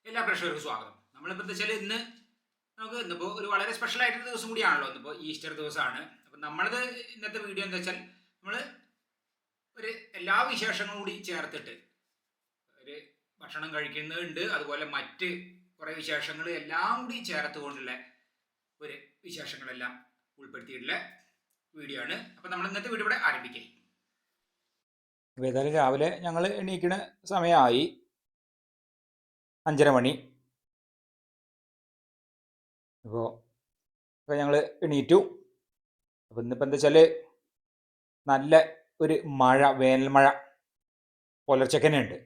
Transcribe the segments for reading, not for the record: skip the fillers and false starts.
എല്ലാ പ്രേക്ഷകർക്കും സ്വാഗതം. നമ്മളിപ്പോൾ എന്താ വെച്ചാൽ ഇന്നിപ്പോൾ ഒരു വളരെ സ്പെഷ്യൽ ആയിട്ടൊരു ദിവസം കൂടിയാണല്ലോ. ഇന്നിപ്പോൾ ഈസ്റ്റർ ദിവസമാണ്. അപ്പം നമ്മളത് ഇന്നത്തെ വീഡിയോ എന്താ വെച്ചാൽ നമ്മൾ ഒരു എല്ലാ വിശേഷങ്ങളും കൂടി ചേർത്തിട്ട് ഒരു ഭക്ഷണം കഴിക്കുന്നുണ്ട്, അതുപോലെ മറ്റ് കുറേ വിശേഷങ്ങൾ എല്ലാം കൂടി ചേർത്തുകൊണ്ടുള്ള ഒരു വിശേഷങ്ങളെല്ലാം ഉൾപ്പെടുത്തിയിട്ടുള്ള വീഡിയോ ആണ്. അപ്പം നമ്മൾ ഇന്നത്തെ വീഡിയോ ഇവിടെ ആരംഭിക്കാം. അപ്പോൾ ഏതായാലും രാവിലെ ഞങ്ങൾ എണീക്കുന്ന സമയമായി 5:30 മണി. അപ്പോൾ ഞങ്ങൾ എണീറ്റു. അപ്പോൾ ഇന്നിപ്പോൾ എന്താ വെച്ചാൽ നല്ല ഒരു മഴ, വേനൽ മഴ പുലർച്ചക്കനെ ഉണ്ട്.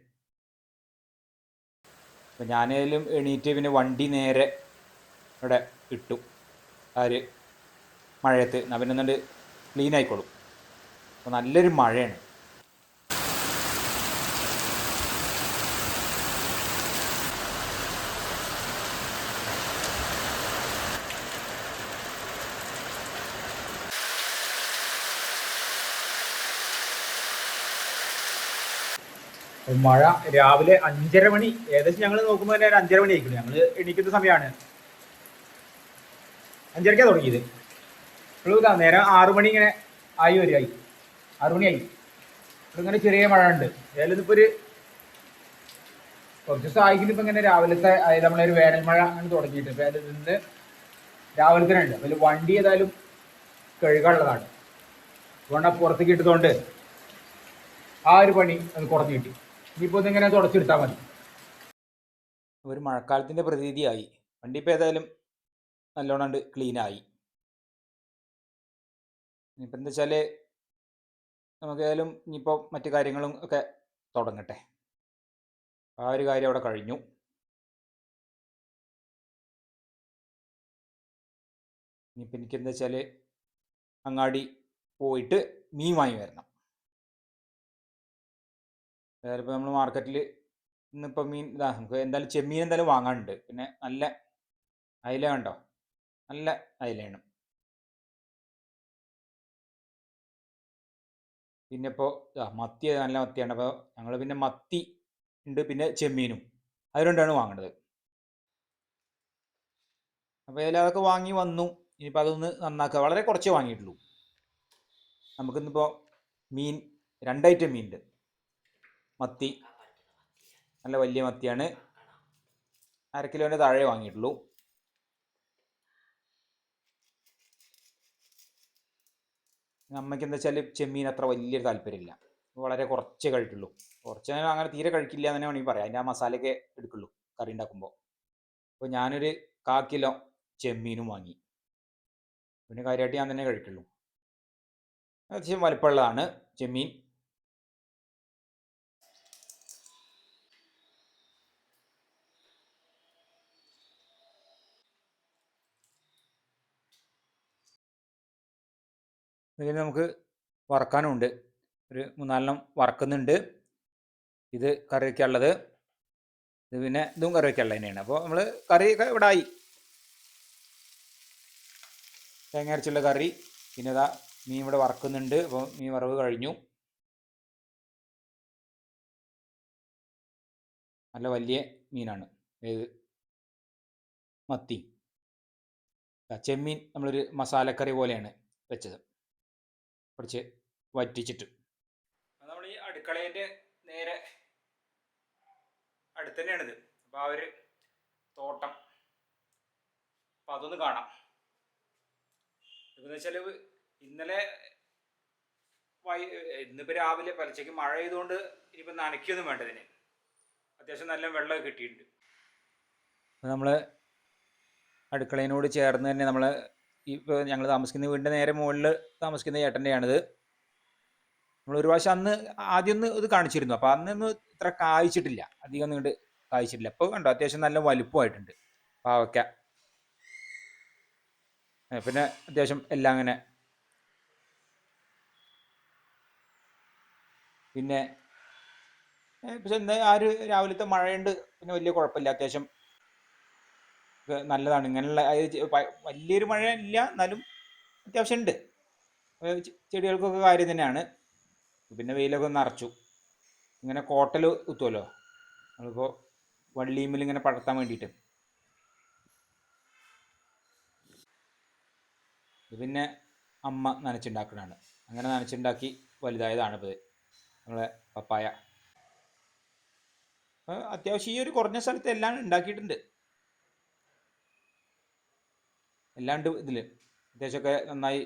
അപ്പം ഞാനേലും എണീറ്റ് പിന്നെ വണ്ടി നേരെ ഇവിടെ ഇട്ടു. ആ ഒരു മഴയത്ത് എന്നാൽ പിന്നെ ഒന്നുകൊണ്ട് ക്ലീൻ ആയിക്കോളും. അപ്പോൾ നല്ലൊരു മഴയാണ്. മഴ രാവിലെ 5:30 മണി, ഏകദേശം ഞങ്ങൾ നോക്കുമ്പോൾ തന്നെ ഒരു 5:30 മണി ആയിക്കുന്നു. ഞങ്ങൾ എണീക്കുന്ന സമയമാണ്. 5:30ക്കാണ് തുടങ്ങിയത്. ഇപ്പോൾ നേരം 6 മണി ഇങ്ങനെ ആയി വരികയായി. 6 മണിയായി. ഇപ്പോൾ ഇങ്ങനെ ചെറിയ മഴ ഉണ്ട്. ഏതായാലും ഇതിപ്പോൾ ഒരു കുറച്ച് ദിവസം ആയിരിക്കും. ഇപ്പം ഇങ്ങനെ രാവിലത്തെ നമ്മളൊരു വേനൽ മഴ അങ്ങനെ തുടങ്ങിയിട്ട് ഇപ്പോൾ അതിൽ നിന്ന് രാവിലെ തന്നെ ഉണ്ട്. അപ്പോൾ വണ്ടി ഏതായാലും കഴുകാനുള്ളതാണ്. അതുകൊണ്ട് പുറത്തേക്ക് ഇട്ടതുകൊണ്ട് ആ ഒരു പണി അത് കുറഞ്ഞു കിട്ടി. ഇനിയിപ്പോൾ ഇതിങ്ങനെ തുടച്ചെടുത്താൽ മതി. ഒരു മഴക്കാലത്തിൻ്റെ പ്രതീതിയായി. വണ്ടി ഇപ്പോൾ ഏതായാലും നല്ലോണം ക്ലീനായി. ഇനിയിപ്പോൾ എന്താ വെച്ചാൽ നമുക്ക് ഏതായാലും ഇനിയിപ്പോൾ മറ്റു കാര്യങ്ങളും ഒക്കെ തുടങ്ങട്ടെ. ആ ഒരു കാര്യം അവിടെ കഴിഞ്ഞു. ഇനിയിപ്പോൾ എനിക്കെന്താ വെച്ചാൽ അങ്ങാടി പോയിട്ട് മീൻ വാങ്ങി വരണം. അതായത് ഇപ്പോൾ നമ്മൾ മാർക്കറ്റിൽ ഇന്നിപ്പോൾ മീൻ നമുക്ക് എന്തായാലും ചെമ്മീൻ എന്തായാലും വാങ്ങാനുണ്ട്. പിന്നെ നല്ല അയില കണ്ടോ, നല്ല അയിലയാണ്. പിന്നെ ഇപ്പോൾ മത്തി നല്ല മത്തിയാണ്. അപ്പോൾ ഞങ്ങൾ പിന്നെ മത്തി ഉണ്ട്, പിന്നെ ചെമ്മീനും, അത് രണ്ടാണ് വാങ്ങേണ്ടത്. അപ്പോൾ ഏതായാലും അതൊക്കെ വാങ്ങി വന്നു. ഇനിയിപ്പോൾ അതൊന്ന് നന്നാക്കുക. വളരെ കുറച്ചേ വാങ്ങിയിട്ടുള്ളൂ. നമുക്കിന്നിപ്പോൾ മീൻ 2 ഐറ്റം മീനുണ്ട്. മത്തി നല്ല വലിയ മത്തിയാണ്. 1/2 കിലോൻ്റെ താഴെ വാങ്ങിയിട്ടുള്ളൂ. അമ്മയ്ക്ക് എന്താ വെച്ചാൽ ചെമ്മീൻ അത്ര വലിയൊരു താല്പര്യമില്ല. വളരെ കുറച്ചേ കഴിക്കുള്ളൂ. കുറച്ച് അങ്ങനെ തീരെ കഴിക്കില്ല എന്ന് തന്നെ വേണമെങ്കിൽ പറയാം. അതിൻ്റെ ആ മസാലയൊക്കെ എടുക്കുള്ളൂ കറി ഉണ്ടാക്കുമ്പോൾ. അപ്പോൾ ഞാനൊരു 1/4 കിലോ ചെമ്മീനും വാങ്ങി. പിന്നെ കാര്യമായിട്ട് ഞാൻ തന്നെ കഴിക്കുള്ളൂ. അത്യാവശ്യം വലിപ്പമുള്ളതാണ് ചെമ്മീൻ. ഇതിൽ നമുക്ക് വറക്കാനുണ്ട്. ഒരു 3-4 വറക്കുന്നുണ്ട്. ഇത് കറി വയ്ക്കാനുള്ളത്. ഇത് പിന്നെ ഇതും കറി വയ്ക്കാനുള്ളത് തന്നെയാണ്. അപ്പോൾ നമ്മൾ കറി ഇവിടെ ആയി. തേങ്ങ അരച്ചുള്ള കറി. പിന്നെ ഇതാ മീൻ ഇവിടെ വറക്കുന്നുണ്ട്. അപ്പോൾ മീൻ വറവ് കഴിഞ്ഞു. നല്ല വലിയ മീനാണ് ഏത് മത്തി. ചെമ്മീൻ നമ്മളൊരു മസാലക്കറി പോലെയാണ് വെച്ചത്, കുറച്ച് വറ്റിച്ചിട്ട്. നമ്മൾ ഈ അടുക്കളേൻ്റെ നേരെ അടുത്ത് തന്നെയാണിത്. അപ്പോൾ ആ ഒരു തോട്ടം, അപ്പം അതൊന്ന് കാണാം. ഇതെന്ന് വെച്ചാൽ ഇന്നലെ ഇന്നിപ്പോൾ രാവിലെ പലച്ചയ്ക്ക് മഴ ചെയ്തുകൊണ്ട് ഇനിയിപ്പോൾ നനയ്ക്കൊന്നും വേണ്ടതിന് അത്യാവശ്യം നല്ല വെള്ളമൊക്കെ കിട്ടിയിട്ടുണ്ട്. നമ്മൾ അടുക്കളയിനോട് ചേർന്ന് തന്നെ നമ്മൾ ഇപ്പോൾ ഞങ്ങൾ താമസിക്കുന്ന വീടിൻ്റെ നേരെ മുകളിൽ താമസിക്കുന്ന ചേട്ടൻ്റെയാണിത്. നമ്മൾ ഒരു പ്രാവശ്യം അന്ന് ആദ്യം ഒന്ന് ഇത് കാണിച്ചിരുന്നു. അപ്പോൾ അന്നൊന്നും ഇത്ര കായ്ച്ചിട്ടില്ല, അധികം ഒന്നും ഇങ്ങോട്ട് കായ്ച്ചിട്ടില്ല. ഇപ്പോൾ കണ്ടോ അത്യാവശ്യം നല്ല വലുപ്പമായിട്ടുണ്ട് പാവയ്ക്ക. പിന്നെ അത്യാവശ്യം എല്ലാം അങ്ങനെ. പിന്നെ പക്ഷെ എന്താ ആ ഒരു രാവിലത്തെ മഴയുണ്ട്, പിന്നെ വലിയ കുഴപ്പമില്ല. അത്യാവശ്യം നല്ലതാണ്. ഇങ്ങനെയുള്ള വലിയൊരു മഴ ഇല്ല, എന്നാലും അത്യാവശ്യം ഉണ്ട്. ചെടികൾക്കൊക്കെ കാര്യം തന്നെയാണ്. പിന്നെ വെയിലൊക്കെ ഒന്ന് അറച്ചു. ഇങ്ങനെ കോട്ടൽ കുത്തുമല്ലോ നമ്മളിപ്പോൾ വള്ളിയുമ്മിൽ ഇങ്ങനെ പടർത്താൻ വേണ്ടിയിട്ട്. ഇത് പിന്നെ അമ്മ നനച്ചുണ്ടാക്കുന്നതാണ്. അങ്ങനെ നനച്ചുണ്ടാക്കി വലുതായതാണ് ഇപ്പോൾ നമ്മളെ പപ്പായ. അത്യാവശ്യം ഈ ഒരു കുറഞ്ഞ സ്ഥലത്ത് എല്ലാം ഉണ്ടാക്കിയിട്ടുണ്ട്. എല്ലാം ഉണ്ട് ഇതിൽ. അത്യാവശ്യമൊക്കെ നന്നായി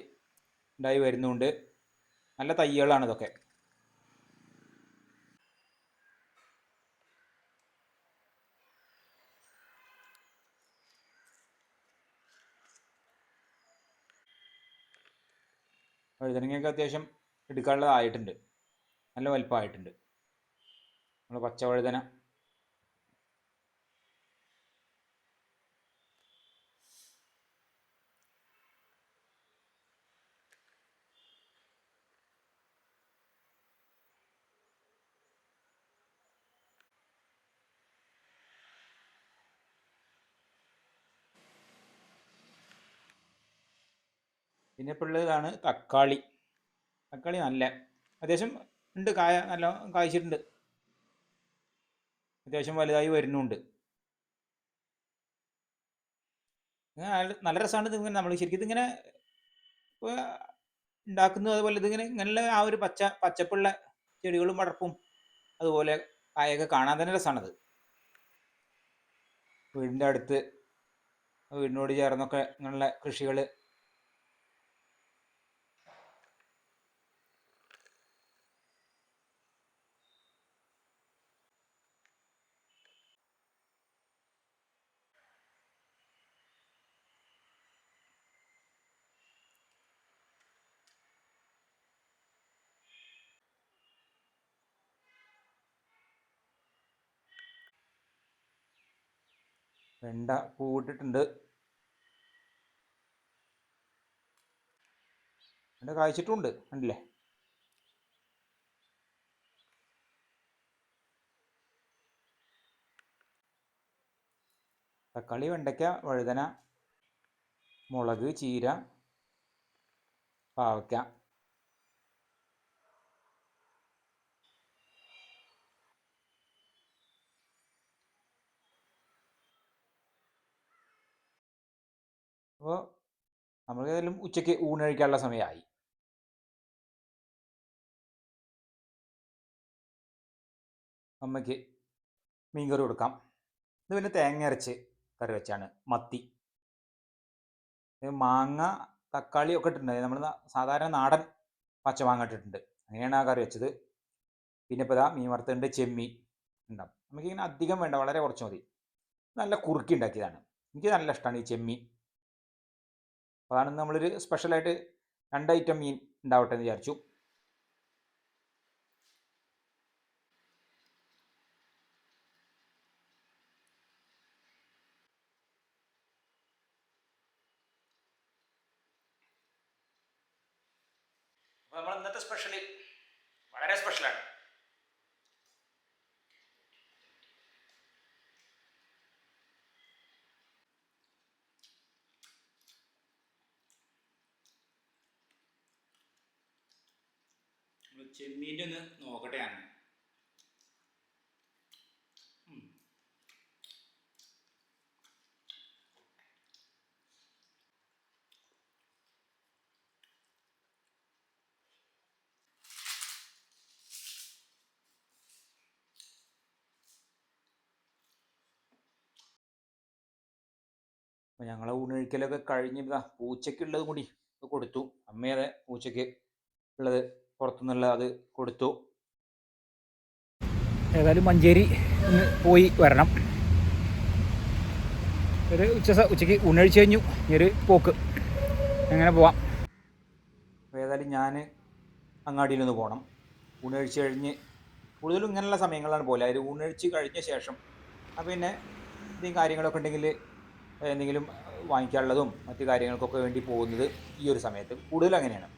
ഉണ്ടായി വരുന്നുണ്ട്. നല്ല തൈകളാണ് ഇതൊക്കെ. വഴുതനങ്ങയൊക്കെ അത്യാവശ്യം എടുക്കാനുള്ളതായിട്ടുണ്ട്. നല്ല വലുപ്പമായിട്ടുണ്ട്. നമ്മൾ പച്ചവഴുതന പിന്നെ ഇപ്പോൾ ഉള്ളതാണ് തക്കാളി. തക്കാളി നല്ല അത്യാവശ്യം ഉണ്ട്, കായ നല്ല കായ്ച്ചിട്ടുണ്ട്. അത്യാവശ്യം വലുതായി വരുന്നുണ്ട്. നല്ല രസമാണ് ഇതിങ്ങനെ. നമ്മൾ ശരിക്കും ഇതിങ്ങനെ ഉണ്ടാക്കുന്നത്. അതുപോലെ ഇതിങ്ങനെ ഇങ്ങനെയുള്ള ആ ഒരു പച്ചപ്പുള്ള ചെടികളും പടർപ്പും അതുപോലെ കായൊക്കെ കാണാൻ തന്നെ രസമാണത്. വീടിൻ്റെ അടുത്ത് വീടിനോട് ചേർന്നൊക്കെ ഇങ്ങനെയുള്ള കൃഷികൾ വെണ്ട പൂവിട്ടിട്ടുണ്ട്. വെണ്ട കായ്ച്ചിട്ടുമുണ്ട്, കണ്ടില്ലേ? തക്കാളി, വെണ്ടയ്ക്ക, വഴുതന, മുളക്, ചീര, പാവയ്ക്ക. അപ്പോൾ നമുക്ക് ഏതായാലും ഉച്ചയ്ക്ക് ഊണ് കഴിക്കാനുള്ള സമയമായി. അമ്മയ്ക്ക് മീൻകറി കൊടുക്കാം. ഇത് പിന്നെ തേങ്ങ അരച്ച് കറി വെച്ചാണ് മത്തി. മാങ്ങ, തക്കാളി ഒക്കെ ഇട്ടിട്ടുണ്ട്. നമ്മൾ സാധാരണ നാടൻ പച്ചമാങ്ങ ഇട്ടിട്ടുണ്ട്. അങ്ങനെയാണ് ആ കറി വെച്ചത്. പിന്നെ ഇപ്പോൾ ഇതാ മീൻ വറുത്തുണ്ട്, ചെമ്മീൻ ഉണ്ടാവും. നമുക്കിങ്ങനെ അധികം വേണ്ട, വളരെ കുറച്ച് മതി. നല്ല കുറുക്കി ഉണ്ടാക്കിയതാണ്. എനിക്ക് നല്ല ഇഷ്ടമാണ് ഈ ചെമ്മീൻ. അപ്പോൾ അതാണ് നമ്മളൊരു സ്പെഷ്യലായിട്ട് 2 ഐറ്റം മീൻ ഉണ്ടാവട്ടെ എന്ന് വിചാരിച്ചു. അപ്പോൾ നമ്മൾ ഇന്നത്തെ സ്പെഷ്യൽ വളരെ സ്പെഷ്യലാണ്. ചെമ്മീൻ്റെ ഒന്ന് നോക്കട്ടെ ഞാൻ. അപ്പോൾ ഞങ്ങളെ ഊണൊഴിക്കലൊക്കെ കഴിഞ്ഞ് ഇതാ പൂച്ചയ്ക്കുള്ളത് കൂടി കൊടുത്തു. അമ്മയതെ പൂച്ചയ്ക്ക് ഉള്ളത് പുറത്തുനിന്നുള്ള അത് കൊടുത്തു. ഏതായാലും മഞ്ചേരി ഒന്ന് പോയി വരണം. ഒരു ഉച്ചയ്ക്ക് ഊണഴിച്ച് കഴിഞ്ഞു. ഈ ഒരു പോക്ക് എങ്ങനെ പോവാം. അപ്പോൾ ഏതായാലും ഞാൻ അങ്ങാടിയിലൊന്ന് പോകണം. ഊണഴിച്ച് കഴിഞ്ഞ് കൂടുതലും ഇങ്ങനെയുള്ള സമയങ്ങളാണ് പോലെ. അതിൽ ഊണഴിച്ച് കഴിഞ്ഞ ശേഷം പിന്നെ എന്തെങ്കിലും കാര്യങ്ങളൊക്കെ ഉണ്ടെങ്കിൽ എന്തെങ്കിലും വാങ്ങിക്കാനുള്ളതും മറ്റു കാര്യങ്ങൾക്കൊക്കെ വേണ്ടി പോകുന്നത് ഈ ഒരു സമയത്ത് കൂടുതലും അങ്ങനെയാണ്.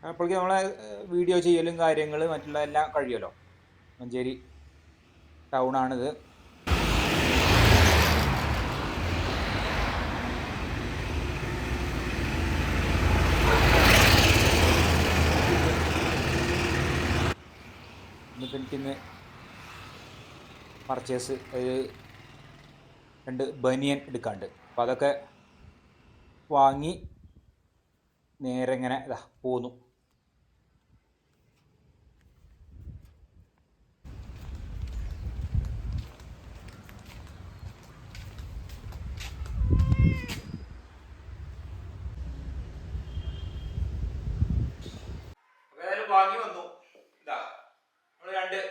അപ്പോഴേക്കും നമ്മളെ വീഡിയോ ചെയ്യലും കാര്യങ്ങൾ മറ്റുള്ള എല്ലാം കഴിയുമല്ലോ. മഞ്ചേരി ടൗണാണിത്. ഇന്നിപ്പോൾ എനിക്കിന്ന് പർച്ചേസ് ഒരു 2 ബനിയൻ എടുക്കാണ്ട്. അപ്പോൾ അതൊക്കെ വാങ്ങി നേരെ ഇങ്ങനെ പോന്നു. വാങ്ങി വന്നു. ഇതാ നമ്മൾ 2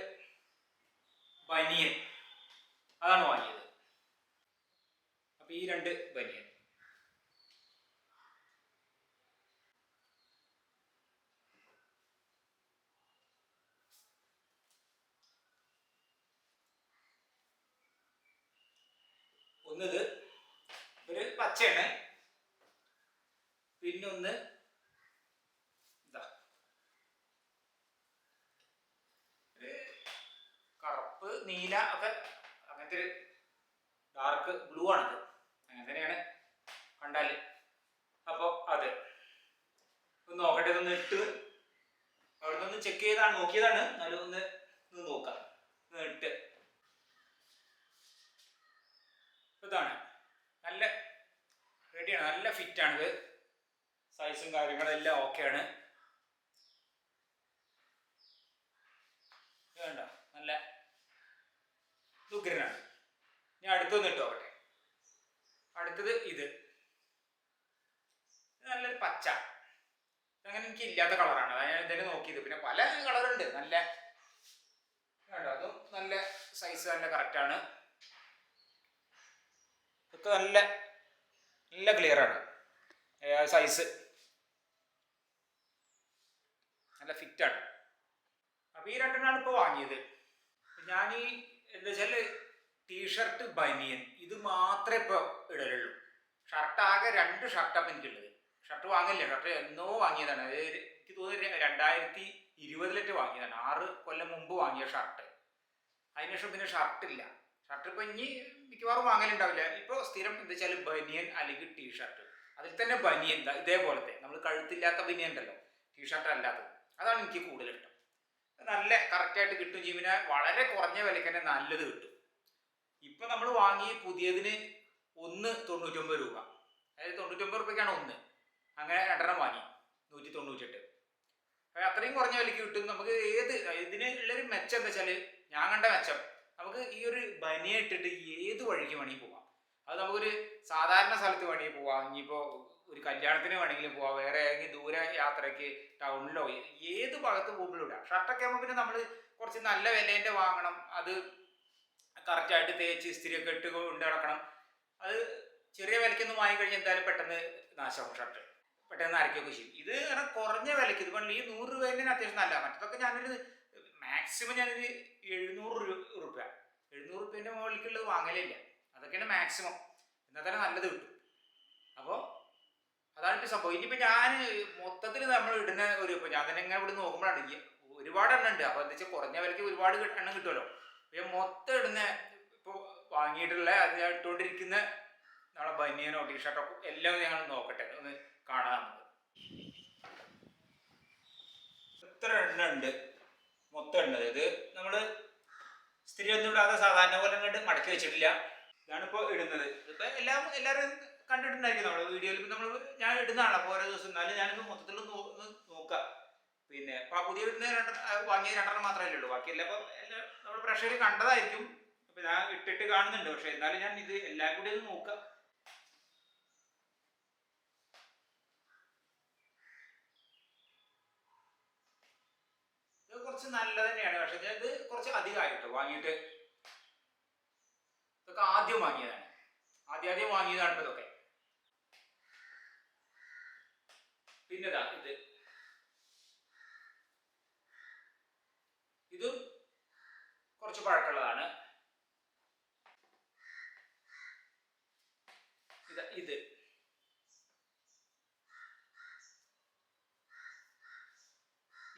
ബനിയൻ അതാണ് വാങ്ങിയത്. അപ്പൊ ഈ 2 ബനിയൻ ഒന്നിത് ഒരു പച്ചയാണ്, പിന്നൊന്ന് ഇതാ കറുപ്പ് നീല ഒക്കെ അങ്ങനത്തെ ഒരു ഡാർക്ക് ബ്ലൂ ആണത്, അങ്ങനെ തന്നെയാണ് കണ്ടാല്. അപ്പോൾ അത് ഒന്ന് നോക്കട്ടെ, ഇതൊന്ന് ഇട്ട് അവിടെ നിന്ന് ചെക്ക് ചെയ്താണ് നോക്കിയതാണ്, എന്നാലും ഒന്ന് നോക്കാം. ഇട്ട് ഇതാണ് നല്ല റെഡിയാണ്, നല്ല ഫിറ്റാണിത്, സൈസും കാര്യങ്ങളെല്ലാം ഓക്കെയാണ്. വേണ്ട നല്ല ഉഗ്രനാണ്. ഞാൻ അടുത്തൊന്ന് ഇട്ട് നോക്കട്ടെ. അടുത്തത് ഇത് നല്ലൊരു പച്ച, അങ്ങനെ എനിക്ക് ഇല്ലാത്ത കളറാണ്, അതാണ് ഞാൻ ഇതന്നെ നോക്കിയത്. പിന്നെ പല കളറുണ്ട്, നല്ല വേണ്ട അതും നല്ല സൈസ് നല്ല കറക്റ്റാണ്, ഇതൊക്കെ നല്ല നല്ല ക്ലിയർ ആണ്, സൈസ് നല്ല ഫിറ്റാണ്. അപ്പോൾ ഈ 2 ഇപ്പോൾ വാങ്ങിയത്. ഞാൻ ഈ എന്താ വെച്ചാൽ ടീഷർട്ട് ബനിയൻ ഇത് മാത്രമേ ഇപ്പോൾ ഇടലുള്ളൂ. ഷർട്ട് ആകെ 2 ഷർട്ടാണ് എനിക്കുള്ളത്. ഷർട്ട് വാങ്ങില്ല, ഷർട്ട് എന്നോ വാങ്ങിയതാണ്. അത് എനിക്ക് തോന്നുന്നു 2020 വാങ്ങിയതാണ്, 6 കൊല്ലം മുമ്പ് വാങ്ങിയ ഷർട്ട്. അതിനുശേഷം പിന്നെ ഷർട്ടില്ല. ഷർട്ട് ഇപ്പോൾ ഇനി മിക്കവാറും വാങ്ങലുണ്ടാവില്ല. ഇപ്പോൾ സ്ഥിരം എന്താ വെച്ചാൽ ബനിയൻ അല്ലെങ്കിൽ ടീഷർട്ട്. അതിൽ തന്നെ ബനിയൻ ഇതേപോലത്തെ നമ്മൾ കഴുത്തില്ലാത്ത ബനിയൻ ഉണ്ടല്ലോ, ടീഷർട്ട് അല്ലാത്തത്, അതാണ് എനിക്ക് കൂടുതൽ ഇഷ്ടം. നല്ല കറക്റ്റായിട്ട് കിട്ടും ചെയ്യും, പിന്നെ വളരെ കുറഞ്ഞ വിലയ്ക്ക് തന്നെ നല്ലത് കിട്ടും. ഇപ്പം നമ്മൾ വാങ്ങി പുതിയതിന് 199 രൂപ, അതായത് 99 രൂപയ്ക്കാണ് ഒന്ന്, അങ്ങനെ 2 വാങ്ങി 198. അത്രയും കുറഞ്ഞ വിലയ്ക്ക് കിട്ടും. നമുക്ക് ഇതിന് ഉള്ളൊരു മെച്ചം എന്താ വെച്ചാൽ, ഞാൻ കണ്ട മെച്ചം, നമുക്ക് ഈ ഒരു ബനിയൻ ഇട്ടിട്ട് ഏത് വഴിക്ക് വേണമെങ്കിൽ പോവാം. അത് നമുക്കൊരു സാധാരണ സ്ഥലത്ത് വേണമെങ്കിൽ പോവാം, ഇനിയിപ്പോൾ ഒരു കല്യാണത്തിന് വേണമെങ്കിലും പോവാം, വേറെ ഏതെങ്കിലും ദൂരെ യാത്രയ്ക്ക് ടൗണിലോ ഏത് ഭാഗത്ത് പോകുമ്പോഴും ഇടാം. ഷർട്ടൊക്കെ ആകുമ്പോൾ പിന്നെ നമ്മൾ കുറച്ച് നല്ല വിലേൻ്റെ വാങ്ങണം, അത് കറക്റ്റായിട്ട് തേച്ച് ഇസ്തിരിയൊക്കെ ഇട്ട് കൊണ്ട് നടക്കണം. അത് ചെറിയ വിലയ്ക്കൊന്നും വാങ്ങിക്കഴിഞ്ഞാൽ എന്തായാലും പെട്ടെന്ന് നാശമാവും, ഷർട്ട് പെട്ടെന്ന് അരയ്ക്കൊക്കെ ചെയ്യും. ഇത് കാരണം കുറഞ്ഞ വിലയ്ക്ക്, ഇത് ഈ 100 രൂപേൻ്റെ അത്യാവശ്യം നല്ല. മറ്റതൊക്കെ ഞാനൊരു മാക്സിമം ഞാനൊരു 700 രൂപ 700 രൂപേൻ്റെ മുകളിലേക്കുള്ളത് വാങ്ങലില്ല, അതൊക്കെയാണ് മാക്സിമം, എന്നാൽ തന്നെ നല്ലത് കിട്ടും. അപ്പോൾ അതാണ് ഇപ്പോൾ സംഭവം. ഇനിയിപ്പോൾ ഞാൻ മൊത്തത്തിൽ നമ്മൾ ഇടുന്ന ഇപ്പോൾ ഞാൻ തന്നെ ഇങ്ങനെ ഇവിടെ നോക്കുമ്പോഴാണ് ഒരുപാട് എണ്ണം ഉണ്ട്. അപ്പോൾ എന്താ വെച്ചാൽ കുറഞ്ഞ വിലയ്ക്ക് ഒരുപാട് എണ്ണം കിട്ടുമല്ലോ. ഞാൻ മൊത്തം ഇടുന്ന ഇപ്പോൾ വാങ്ങിയിട്ടുള്ള അത് ഇട്ടുകൊണ്ടിരിക്കുന്ന നമ്മളെ ബനിയനോ ടീഷർട്ടോ എല്ലാം ഞങ്ങൾ നോക്കട്ടെ, ഒന്ന് കാണാം. നമുക്ക് എത്ര എണ്ണ ഉണ്ട് മൊത്തം ഉള്ളത്, ഇത് നമ്മൾ സ്ത്രീ ഒന്നും ഇടാതെ സാധാരണ പോലെ കണ്ട് മടക്കി വെച്ചിട്ടില്ല. ഇതാണിപ്പോൾ ഇടുന്നത്. ഇതിപ്പോൾ എല്ലാവരും കണ്ടിട്ടുണ്ടായിരിക്കും നമ്മൾ വീഡിയോയിൽ. ഇപ്പം ഞാൻ ഇടുന്നതാണ് അപ്പോൾ ഓരോ ദിവസം, എന്നാലും ഞാനിപ്പോൾ മൊത്തത്തിൽ നോക്കാം. പിന്നെ ഇപ്പോൾ പുതിയ വാങ്ങിയ 2 മാത്രമല്ലേ ഉള്ളൂ, ബാക്കിയെല്ലാം ഇപ്പോൾ എല്ലാം നമ്മൾ പ്രഷറിൽ കണ്ടതായിരിക്കും. അപ്പോൾ ഞാൻ ഇട്ടിട്ട് കാണുന്നുണ്ട്, പക്ഷേ എന്നാലും ഞാൻ ഇത് എല്ലാം കൂടി ഒന്ന് നോക്കാം. ഇത് കുറച്ച് നല്ല തന്നെയാണ്, പക്ഷേ ഇത് കുറച്ച് അധികമായിട്ടോ വാങ്ങിയിട്ട്. ഇതൊക്കെ ആദ്യം വാങ്ങിയതാണ്, ആദ്യം വാങ്ങിയതാണ് ഇപ്പോൾ ഇതൊക്കെ. പിന്നെതാ ഇതും കുറച്ച് പഴക്കമുള്ളതാണ്. ഇത്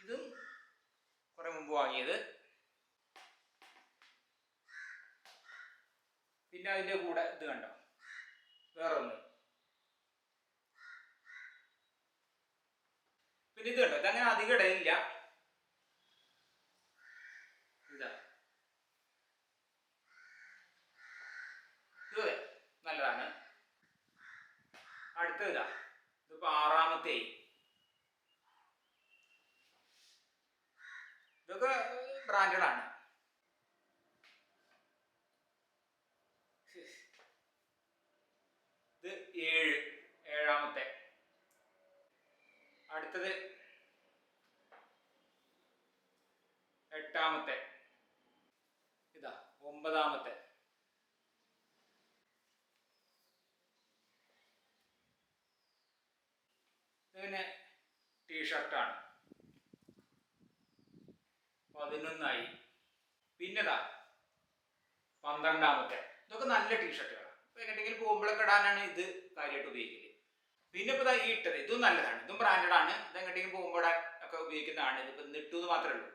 ഇതും കുറെ മുമ്പ് വാങ്ങിയത്. പിന്നെ അതിൻ്റെ കൂടെ ഇത് കണ്ടോ, വേറൊന്ന്. പിന്നെ ഇത് കണ്ടോ, ഇതങ്ങനെ അധികം ഇടയില്ല. ഇതാ അടുത്തതാ ഇതിപ്പോ 6ാമത്തെ. ഇതൊക്കെ ബ്രാൻഡഡാണ്. ഇത് 7ാമത്തെ. അടുത്തത് 8ാമത്തെ. ഇതാ 9ാമത്തെ. ഇതിന് ടീഷർട്ടാണ്. 11ആയി. പിന്നെതാ 12ാമത്തെ. ഇതൊക്കെ നല്ല ടീഷർട്ടുകളാണ്. ഇപ്പൊ എങ്ങോട്ടെങ്കിലും പോകുമ്പോഴൊക്കെ ഇടാനാണ് ഇത് കാര്യമായിട്ട് ഉപയോഗിക്കല്. പിന്നെ ഇപ്പൊ ഈ ഇട്ടത് ഇതും നല്ലതാണ്. ഇതും ബ്രാൻഡഡാണ്. ഇത് എങ്ങോട്ടെങ്കിലും പോകുമ്പോൾ ഒക്കെ ഉപയോഗിക്കുന്നതാണ്. ഇതിപ്പോ ഇട്ടു മാത്രമേ ഉള്ളൂ.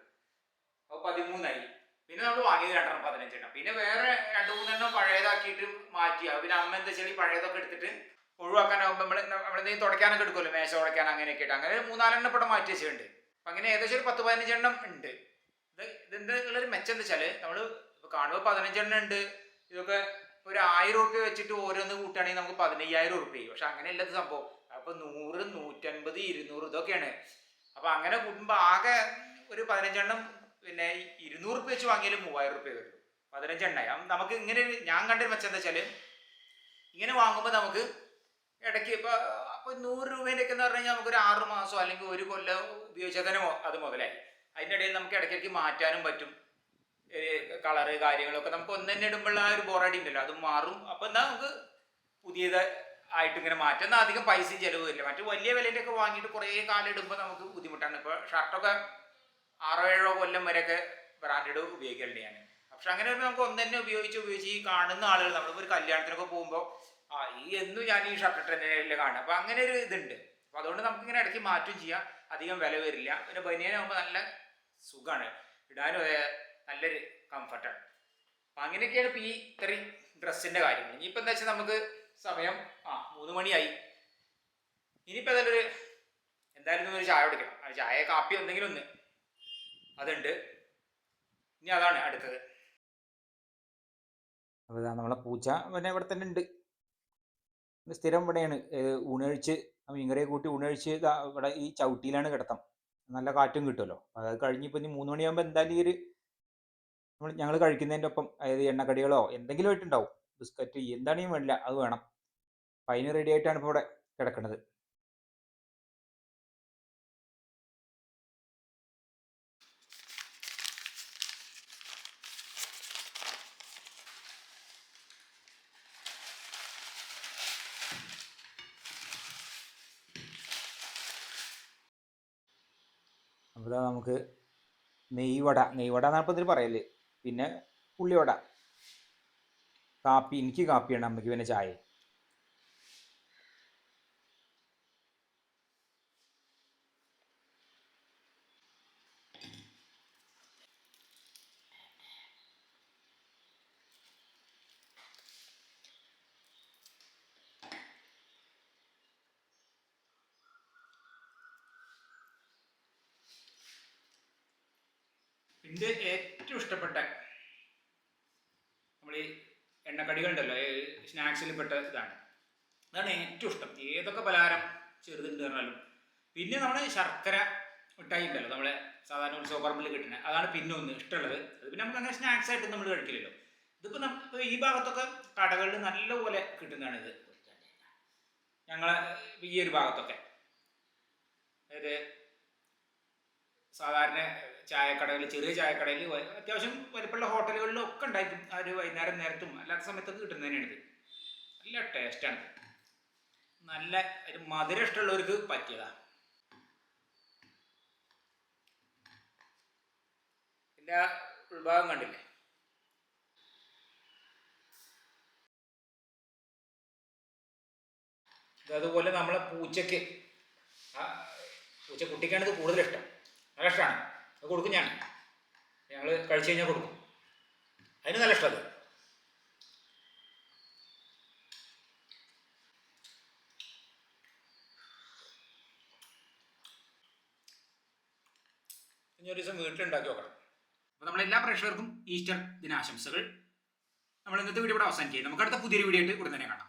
അപ്പൊ 13ആയി. പിന്നെ നമ്മൾ വാങ്ങിയത് 15 പിന്നെ വേറെ 2-3 പഴയതാക്കിയിട്ട് മാറ്റി. പിന്നെ അമ്മ എന്താ വെച്ചാൽ പഴയതൊക്കെ എടുത്തിട്ട് ഒഴിവാക്കാനാകുമ്പോൾ നമ്മളെന്തെങ്കിലും തുടയ്ക്കാനൊക്കെ എടുക്കുമല്ലോ, മേശ തുടയ്ക്കാൻ അങ്ങനെയൊക്കെ ഇട്ട് അങ്ങനെ 3-4 ഇവിടെ മാറ്റി വെച്ചിട്ടുണ്ട്. അപ്പം അങ്ങനെ ഏകദേശം ഒരു 10-15 ഉണ്ട്. ഇതിൻ്റെ ഉള്ളൊരു മെച്ചം എന്താ വെച്ചാൽ നമ്മൾ ഇപ്പോൾ കാണുമ്പോൾ 15 ഉണ്ട്. ഇതൊക്കെ ഒരു 1000 റുപ്യ വെച്ചിട്ട് ഓരോന്ന് കൂട്ടുകയാണെങ്കിൽ നമുക്ക് 15,000 റുപ്യ. പക്ഷെ അങ്ങനെയല്ല ഇത് സംഭവം. അപ്പോൾ 100, 150, 200 ഇതൊക്കെയാണ്. അപ്പോൾ അങ്ങനെ കൂട്ടുമ്പോൾ ആകെ ഒരു 15 പിന്നെ 200 റുപ്യ വെച്ച് വാങ്ങിയാലും 3000 റുപ്യ വരും. 15 നമുക്ക് ഇങ്ങനെ ഞാൻ കണ്ടൊരു മെച്ചം എന്താ വെച്ചാൽ ഇങ്ങനെ വാങ്ങുമ്പോൾ നമുക്ക് ഇടയ്ക്ക് ഇപ്പോൾ 100 രൂപേൻ്റെയൊക്കെ എന്ന് പറഞ്ഞു കഴിഞ്ഞാൽ നമുക്കൊരു 6 മാസം അല്ലെങ്കിൽ 1 കൊല്ലം ഉപയോഗിച്ചാൽ തന്നെ അത് മുതലായി. അതിൻ്റെ ഇടയിൽ നമുക്ക് ഇടയ്ക്കിടയ്ക്ക് മാറ്റാനും പറ്റും. കളറ് കാര്യങ്ങളൊക്കെ നമുക്ക് ഒന്ന് തന്നെ ഇടുമ്പോൾ ആ ഒരു ബോറടി ഉണ്ടല്ലോ, അതും മാറും. അപ്പോൾ എന്നാൽ നമുക്ക് പുതിയത് ആയിട്ട് ഇങ്ങനെ മാറ്റാം. എന്നാൽ അധികം പൈസയും ചിലവ് ഇല്ല. മറ്റു വലിയ വിലൻ്റെ ഒക്കെ വാങ്ങിയിട്ട് കുറേ കാലം ഇടുമ്പോൾ നമുക്ക് ബുദ്ധിമുട്ടാണ്. ഇപ്പോൾ ഷർട്ടൊക്കെ 6-7 കൊല്ലം വരെയൊക്കെ ബ്രാൻഡഡ് ഉപയോഗിക്കലുണ്ട് ഞാൻ. പക്ഷെ അങ്ങനെ വരുമ്പോൾ നമുക്ക് ഒന്ന് തന്നെ ഉപയോഗിച്ച് ഈ കാണുന്ന ആളുകൾ നമ്മളിപ്പോൾ ഒരു കല്യാണത്തിനൊക്കെ പോകുമ്പോൾ ഈ എന്നും ഞാൻ ഈ ഷർട്ട് തന്നെയല്ലേ കാണുക. അപ്പോൾ അങ്ങനെ ഒരു ഇതുണ്ട്. അപ്പോൾ അതുകൊണ്ട് നമുക്കിങ്ങനെ ഇടയ്ക്ക് മാറ്റും ചെയ്യാം. അധികം വില വരില്ല. പിന്നെ ബനിയനാകുമ്പോൾ നല്ല സുഖമാണ് ഇടാനും, നല്ലൊരു കംഫർട്ടാണ്. അപ്പം അങ്ങനെയൊക്കെയാണ് ഇപ്പോൾ ഈ ഇത്രയും ഡ്രസ്സിൻ്റെ കാര്യങ്ങൾ. ഇനിയിപ്പോൾ എന്താ വെച്ചാൽ നമുക്ക് സമയം 3 മണിയായി. ഇനിയിപ്പോൾ എന്തായാലും ഒരു ചായ കുടിക്കണം. ചായ കാപ്പി എന്തെങ്കിലും ഒന്ന് അതുണ്ട്. ഇനി അതാണ് അടുത്തത്. അപ്പോൾ ഇതാ നമ്മളെ പൂച്ച പിന്നെ ഇവിടെ തന്നെ ഉണ്ട്. സ്ഥിരം ഇവിടെയാണ് ഊണഴിച്ച് മീൻകറിയെ കൂട്ടി ഊണഴിച്ച് ഇവിടെ ഈ ചവിട്ടിയിലാണ് കിടത്തം. നല്ല കാറ്റും കിട്ടുമല്ലോ. അത് കഴിഞ്ഞിപ്പോൾ ഇനി 3 മണിയാകുമ്പോൾ എന്തായാലും ഈ ഞങ്ങൾ കഴിക്കുന്നതിൻ്റെ ഒപ്പം അതായത് എണ്ണക്കടികളോ എന്തെങ്കിലും ആയിട്ടുണ്ടാവും, ബിസ്ക്കറ്റ് എന്താണെങ്കിലും വേണ്ടില്ല, അത് വേണം. അപ്പം അതിന് റെഡി ആയിട്ടാണ് ഇപ്പോൾ ഇവിടെ കിടക്കുന്നത്. അപ്പോൾ നമുക്ക് നെയ്വട എന്നാണ് ഇപ്പോൾ ഇതിൽ പറയല്. പിന്നെ ഉള്ളിവട, കാപ്പി. എനിക്ക് കാപ്പിയാണ്, അമ്മയ്ക്ക് പിന്നെ ചായ. എൻ്റെ ഏറ്റവും ഇഷ്ടപ്പെട്ട നമ്മൾ ഈ എണ്ണക്കടികളുണ്ടല്ലോ, സ്നാക്സിൽ പെട്ട അതാണ് ഏറ്റവും ഇഷ്ടം. ഏതൊക്കെ പലഹാരം ചെറുതുണ്ട് പറഞ്ഞാലും. പിന്നെ നമ്മൾ ശർക്കര മിഠായി ഉണ്ടല്ലോ, നമ്മളെ സാധാരണ ഉത്സവപ്പറമ്പിൽ കിട്ടുന്നത്, അതാണ് പിന്നെ ഒന്ന് ഇഷ്ടമുള്ളത്. അത് പിന്നെ നമുക്ക് അങ്ങനെ സ്നാക്സ് ആയിട്ട് നമ്മൾ കഴിക്കില്ലല്ലോ. ഇതിപ്പോൾ നമുക്ക് ഈ ഭാഗത്തൊക്കെ കടകളിൽ നല്ലപോലെ കിട്ടുന്നതാണ് ഇത്. ഞങ്ങളെ ഈ ഒരു ഭാഗത്തൊക്കെ അതായത് സാധാരണ ചായക്കടകളിൽ, ചെറിയ ചായക്കടയിൽ, അത്യാവശ്യം വലിപ്പമുള്ള ഹോട്ടലുകളിലും ഒക്കെ ഉണ്ടായിരിക്കും. ആ ഒരു വൈകുന്നേരം നേരത്തും അല്ലാത്ത സമയത്തൊക്കെ കിട്ടുന്നതിനാണിത്. നല്ല ടേസ്റ്റാണ്. നല്ല ഒരു മധുരം ഇഷ്ടമുള്ളവർക്ക് പറ്റിയതാണ്. എല്ലാ ഉൾഭാഗം കണ്ടില്ലേ. അതുപോലെ നമ്മളെ പൂച്ചയ്ക്ക്, പൂച്ചക്കുട്ടിക്കാണ് ഇത് കൂടുതൽ ഇഷ്ടം. നല്ല ഇഷ്ടമാണ്. അത് കൊടുക്കും ഞങ്ങൾ കഴിച്ചു കഴിഞ്ഞാൽ കൊടുക്കും. അതിന് നല്ല ഇഷ്ടം. അത് ഇനി ഒരു ദിവസം വീട്ടിലുണ്ടാക്കി നോക്കണം. അപ്പോൾ നമ്മളെല്ലാ പ്രേക്ഷകർക്കും ഈസ്റ്റർ ദിനാശംസകൾ. നമ്മൾ ഇന്നത്തെ വീഡിയോ ഇവിടെ അവസാനിക്കുകയും നമുക്ക് അടുത്ത പുതിയൊരു വീഡിയോ ആയിട്ട് ഉടൻ തന്നെ കാണാം.